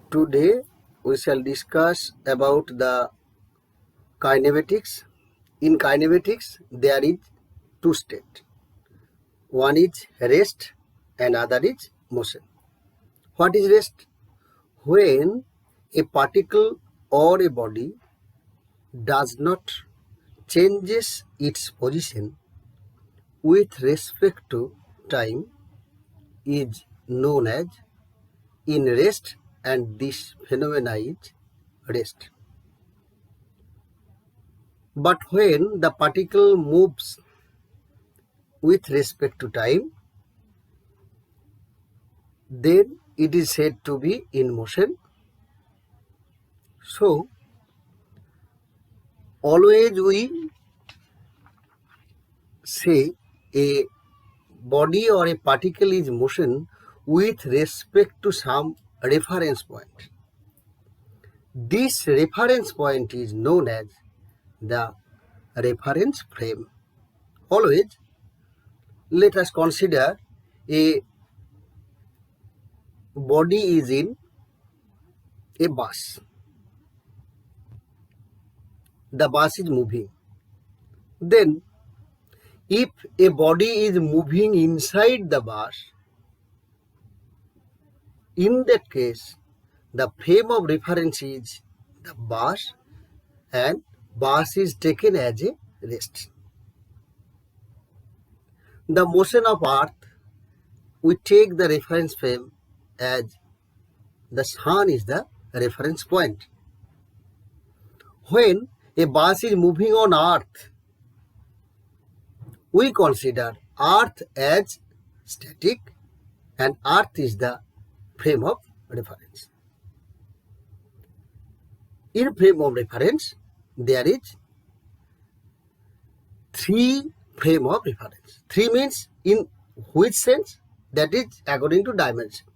Today we shall discuss about the kinematics. In kinematics there is two states. One is rest and other is motion. What is rest? When a particle or a body does not changes its position with respect to time is known as in rest, and this phenomena is rest. But when the particle moves with respect to time, then it is said to be in motion. So always we say a body or a particle is motion with respect to some reference point. This reference point is known as the reference frame. Always let us consider a body is in a bus. The bus is moving. Then if a body is moving inside the bus, in that case the frame of reference is the bus and bus is taken as a rest. The motion of earth, we take the reference frame as the sun is the reference point. When a bus is moving on earth, we consider earth as static and earth is the frame of reference. In frame of reference, there is three frame of reference. Three means in which sense? That is according to dimension.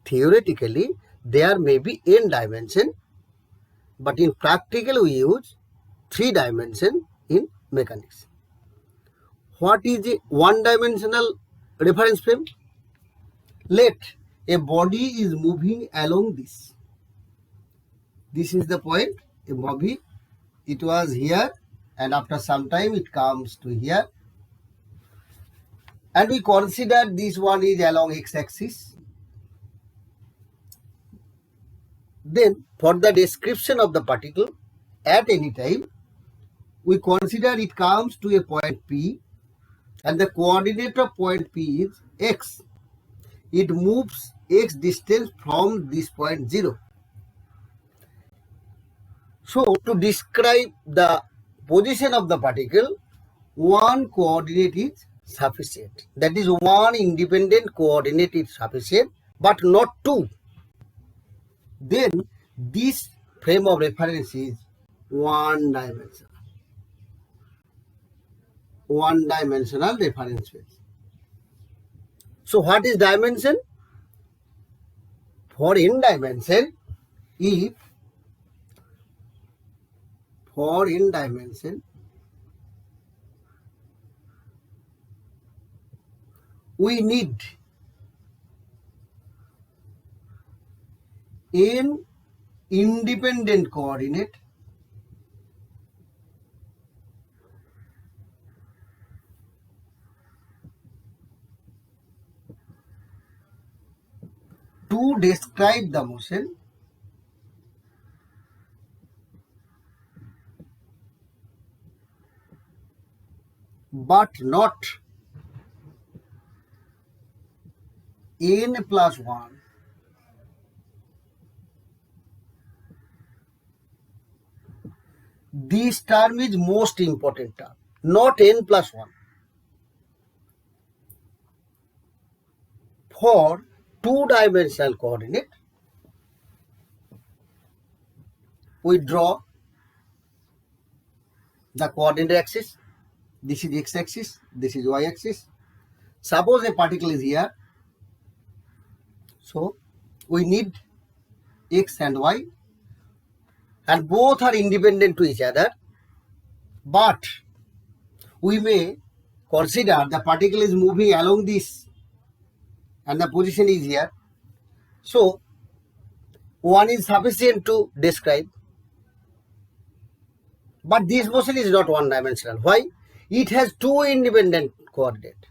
Theoretically, there may be n dimension, but in practical we use 3 dimension in mechanics. What is the one-dimensional reference frame? Let a body is moving along this. This is the point, a body, it was here and after some time it comes to here. And we consider this one is along x-axis. Then for the description of the particle at any time, we consider it comes to a point P and the coordinate of point P is x. It moves x distance from this point 0. So to describe the position of the particle, one coordinate is sufficient. That is, one independent coordinate is sufficient, but not two. Then this frame of reference is one dimensional. One-dimensional reference space. So what is dimension? For n dimension, if for n dimension we need n independent coordinate to describe the motion, but not n plus 1 this term is most important term, not n plus 1. For two-dimensional coordinate, we draw the coordinate axis. This is x-axis, this is y-axis. Suppose a particle is here, so we need x and y, and both are independent to each other, but we may consider the particle is moving along this and the position is here. So one is sufficient to describe. But this motion is not one-dimensional. Why? It has two independent coordinates.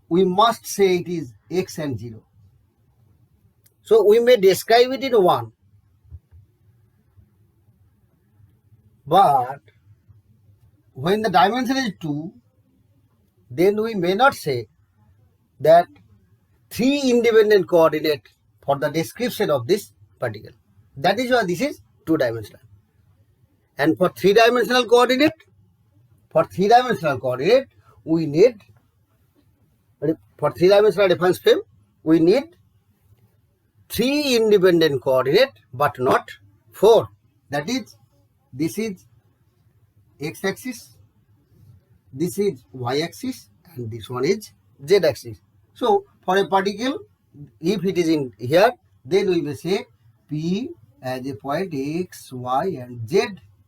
We must say it is x and 0. So we may describe it in 1. But when the dimension is 2, then we may not say that 3 independent coordinates for the description of this particle. That is why this is 2-dimensional. And for 3-dimensional coordinate, we need, for 3-dimensional reference frame, we need 3 independent coordinates, but not 4. That is, this is x-axis, this is y-axis, and this one is z-axis. So, for a particle, if it is in here, then we may say P as a point x, y, and z,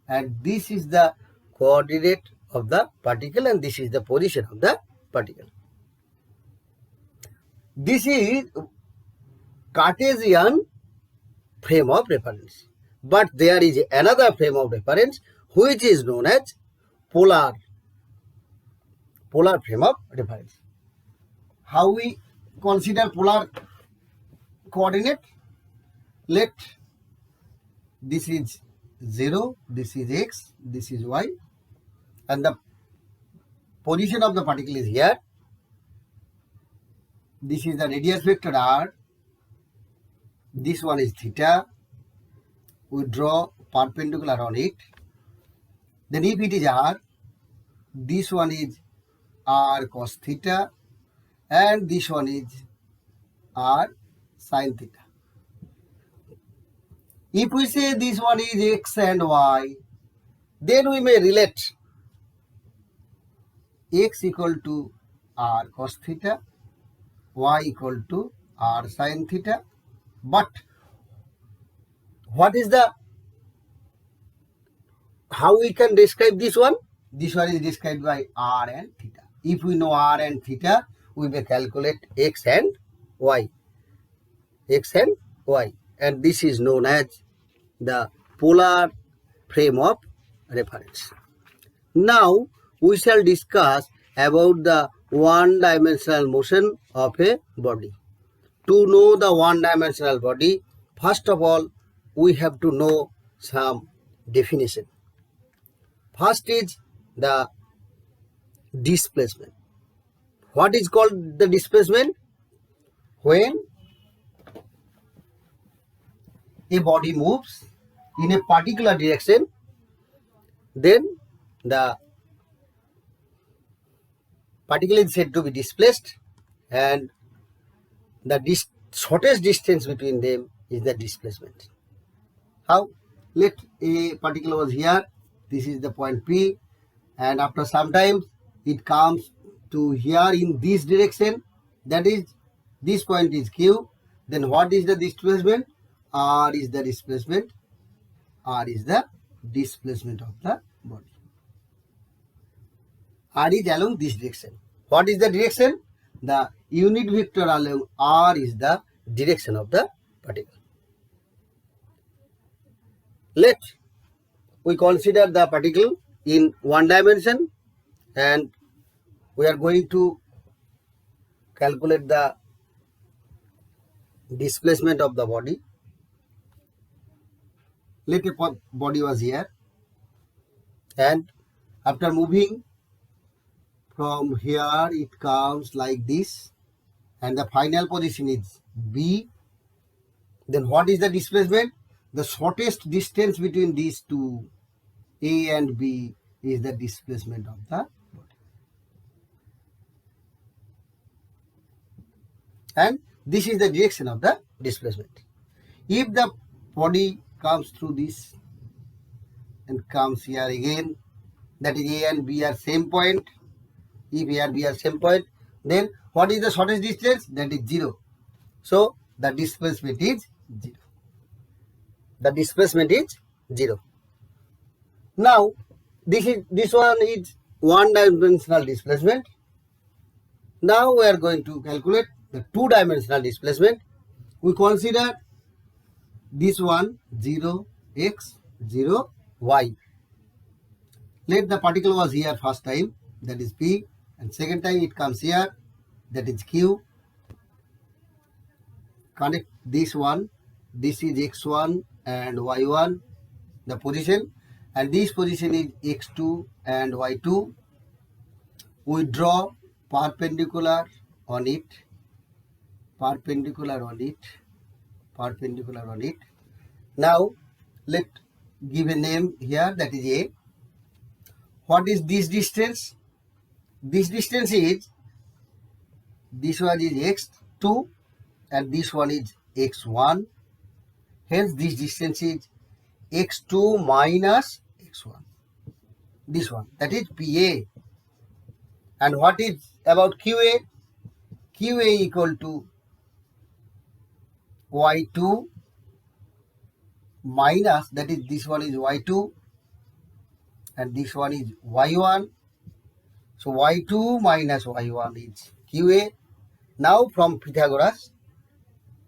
and this is the coordinate of the particle, and this is the position of the particle. This is Cartesian frame of reference. But there is another frame of reference which is known as polar frame of reference. How we consider polar coordinate? Let this is 0, this is x, this is y, and the position of the particle is here. This is the radius vector r. This one is theta. We draw perpendicular on it. Then if it is r, this one is r cos theta, and this one is r sin theta. If we say this one is x and y, then we may relate x equal to r cos theta, y equal to r sin theta. But what is the, how we can describe this one? This one is described by r and theta. If we know r and theta, we may calculate x and y. And this is known as the polar frame of reference. Now we shall discuss about the one-dimensional motion of a body. To know the one-dimensional body, first of all, we have to know some definition. First is the displacement. What is called the displacement? When a body moves in a particular direction, then the particle is said to be displaced, and the shortest distance between them is the displacement. How? Let a particle was here, this is the point P, and after some time it comes to here in this direction, that is, this point is Q. Then what is the displacement? R is the displacement. R is the displacement of the body. R is along this direction. What is the direction? The unit vector along R is the direction of the particle. Let we consider the particle in one dimension, and we are going to calculate the displacement of the body. Let a body was here, and after moving from here it comes like this, and the final position is B. Then what is the displacement? The shortest distance between these two, A and B, is the displacement of the body. And this is the direction of the displacement. If the body comes through this and comes here again, that is A and B are same point. If A and B are same point, then what is the shortest distance? That is 0. So the displacement is 0. The displacement is 0. Now this one is one-dimensional displacement. Now we are going to calculate the two-dimensional displacement. We consider this one 0 x 0 y. Let the particle was here first time, that is P, and second time it comes here, that is Q. Connect this one, this is x1 and y1, the position, and this position is x2 and y2. We draw perpendicular on it, perpendicular on it, perpendicular on it. Now let give a name here, that is A. What is this distance? This distance is, this one is x2 and this one is x1. Hence this distance is x2 minus x1. This one, that is PA. And what is about QA? QA equal to y2 minus, that is this one is y2 and this one is y1. So y2 minus y1 is QA. Now from Pythagoras,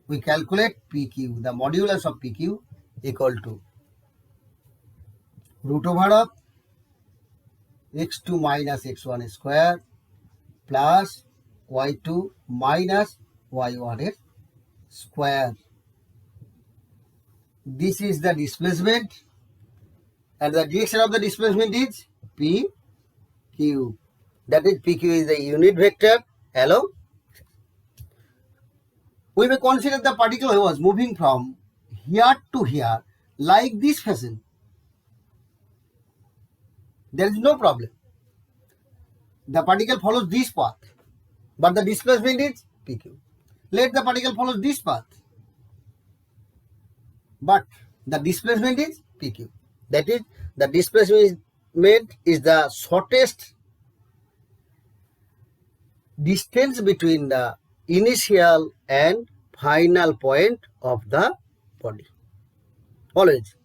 we calculate PQ. The modulus of PQ equal to root over of x2 minus x1 square plus y2 minus y1 square. This is the displacement, and the direction of the displacement is PQ. That is, PQ is the unit vector. Hello? We may consider the particle was moving from here to here like this fashion. There is no problem. The particle follows this path, but the displacement is PQ. Let the particle follow this path, but the displacement is PQ. That is, the displacement is the shortest distance between the initial and final point of the body. Always.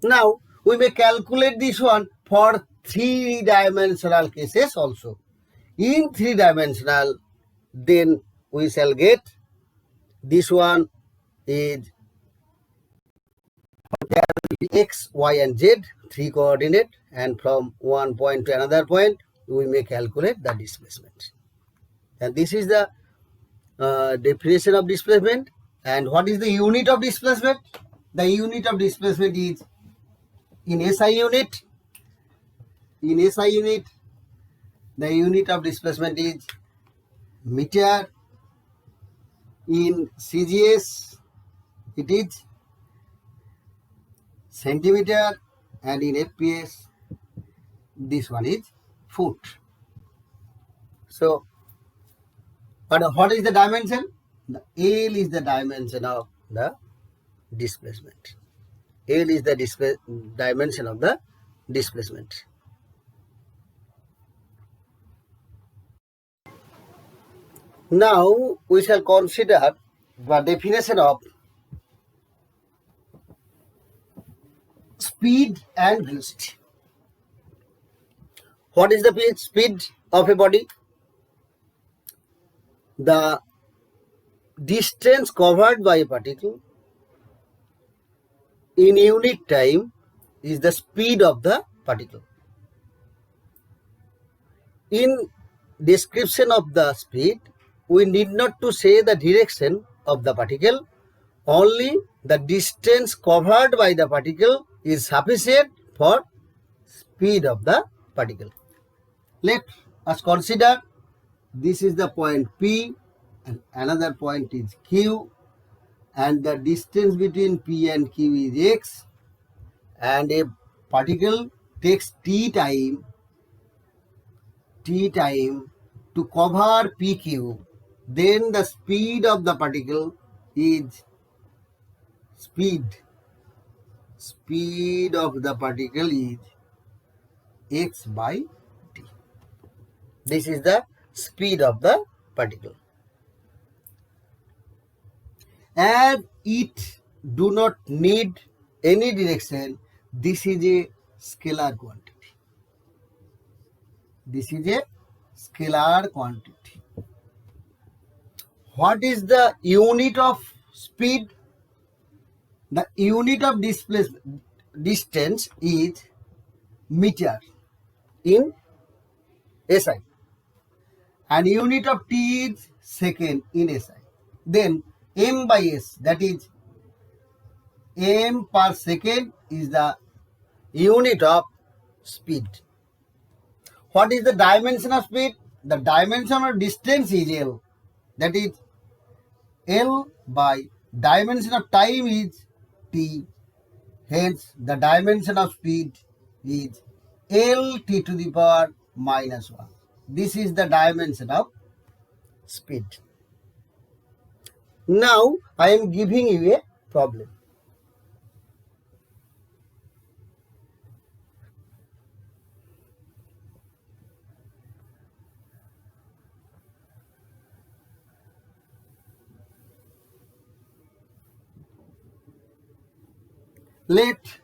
Now we may calculate this one for three-dimensional cases also. In three-dimensional, then we shall get this one is x, y and z, three coordinate, and from one point to another point we may calculate the displacement. And this is the definition of displacement. And what is the unit of displacement? The unit of displacement is in SI unit. In SI unit, the unit of displacement is meter. In CGS, it is centimeter, and in FPS, this one is foot. So, but what is the dimension? The L is the dimension of the displacement. L is the dimension of the displacement. Now we shall consider the definition of speed and velocity. What is the speed of a body? The distance covered by a particle in unit time is the speed of the particle. In description of the speed, we need not to say the direction of the particle, only the distance covered by the particle is sufficient for speed of the particle. Let us consider this is the point P and another point is Q, and the distance between P and Q is x, and a particle takes t time to cover PQ. Then the speed of the particle is speed of the particle is x by t. This is the speed of the particle. As it do not need any direction, this is a scalar quantity. This is a scalar quantity. What is the unit of speed? The unit of distance is meter in SI, and unit of t is second in SI. Then m by s, that is m per second, is the unit of speed. What is the dimension of speed? The dimension of distance is L, that is L by dimension of time is t. Hence, the dimension of speed is L t to the power minus 1. This is the dimension of speed. Now, I am giving you a problem. Let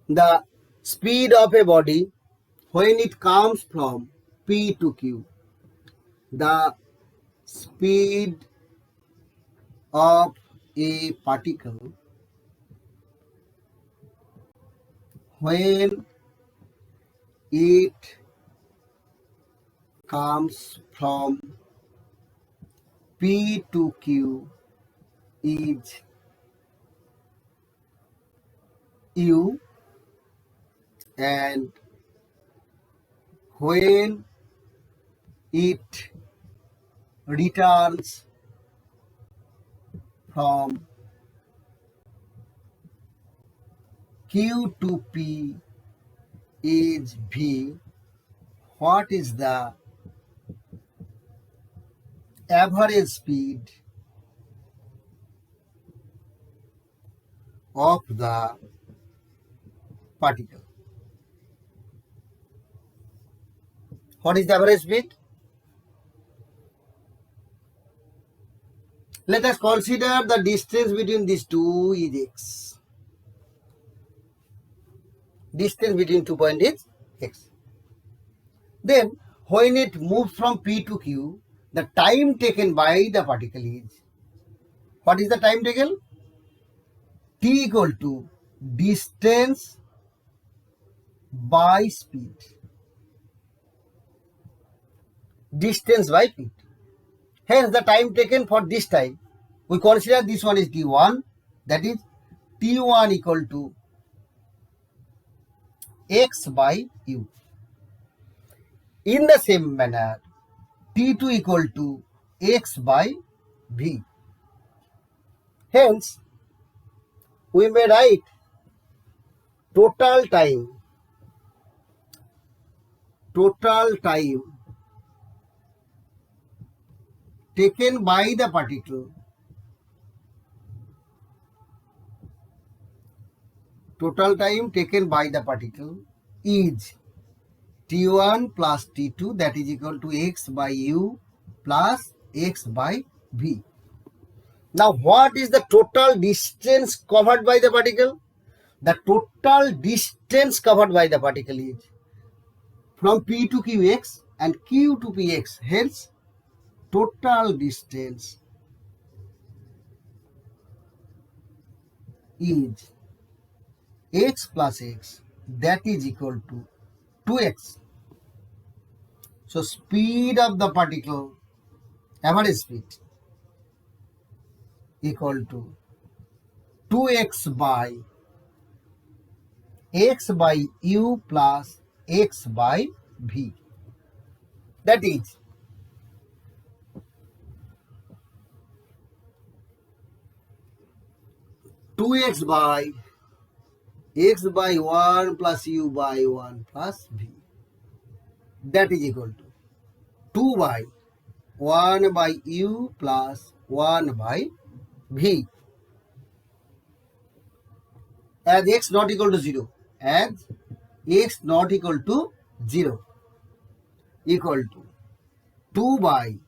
the speed of a body when it comes from P to Q, the speed of a particle when it comes from P to Q is U, and when it returns from Q to P is V. What is the average speed of the particle? What is the average speed? Let us consider the distance between these two is x. Distance between 2 points is x. Then, when it moves from P to Q, the time taken by the particle is, what is the time taken? T equal to distance by speed. Distance by speed. Hence, the time taken for this time, we consider this one is t1, that is t1 equal to x by u. In the same manner, t2 equal to x by v. Hence, we may write total time taken by the particle, is t1 plus t2, that is equal to x by u plus x by v. Now, what is the total distance covered by the particle? The total distance covered by the particle is from P to Qx and Q to Px. Hence, total distance is x plus x, that is equal to 2x. So, speed of the particle, average speed, equal to 2x by x by u plus x by v. That is 2x by x by 1 plus u by 1 plus v. That is equal to 2 by 1 by u plus 1 by v. As x not equal to 0, as x not equal to 0, equal to 2 by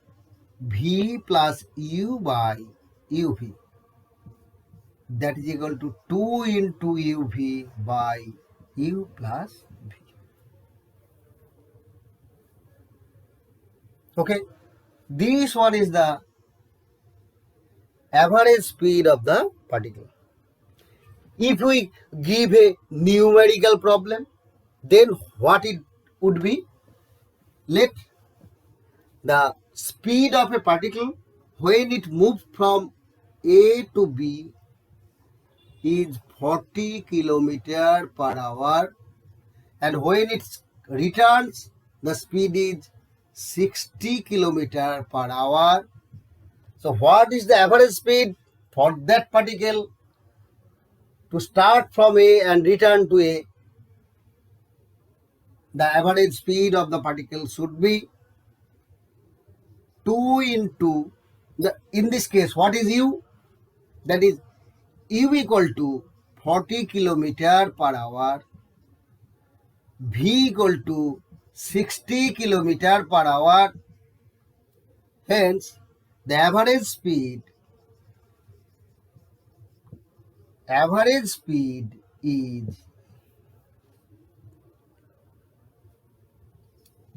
v plus u by uv. That is equal to 2 into uv by u plus v. Okay, this one is the average speed of the particle. If we give a numerical problem, then what it would be? Let the speed of a particle when it moves from A to B is 40 kilometer per hour, and when it returns, the speed is 60 kilometer per hour. So what is the average speed for that particle to start from A and return to A? The average speed of the particle should be 2 into the, in this case, what is U? That is U equal to 40 kilometer per hour, V equal to 60 kilometer per hour. Hence, the average speed is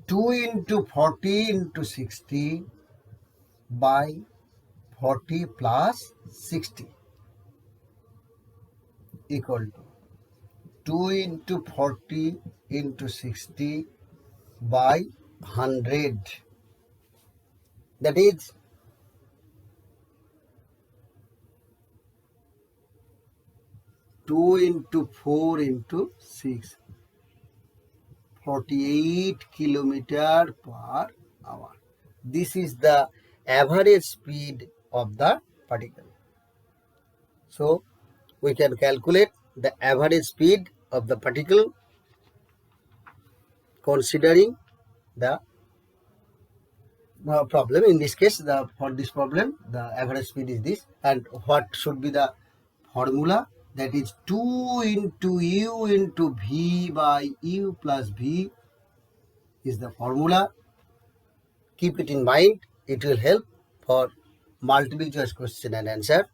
2 into 40 into 60 by 40 plus 60 equal to 2 into 40 into 60 by 100. That is 2 into 4 into 6, 48 kilometer per hour. This is the average speed of the particle. So we can calculate the average speed of the particle considering the problem. In this case, for this problem, the average speed is this, and what should be the formula? That is 2 into U into V by U plus V is the formula. Keep it in mind. It will help for multiple choice question and answer.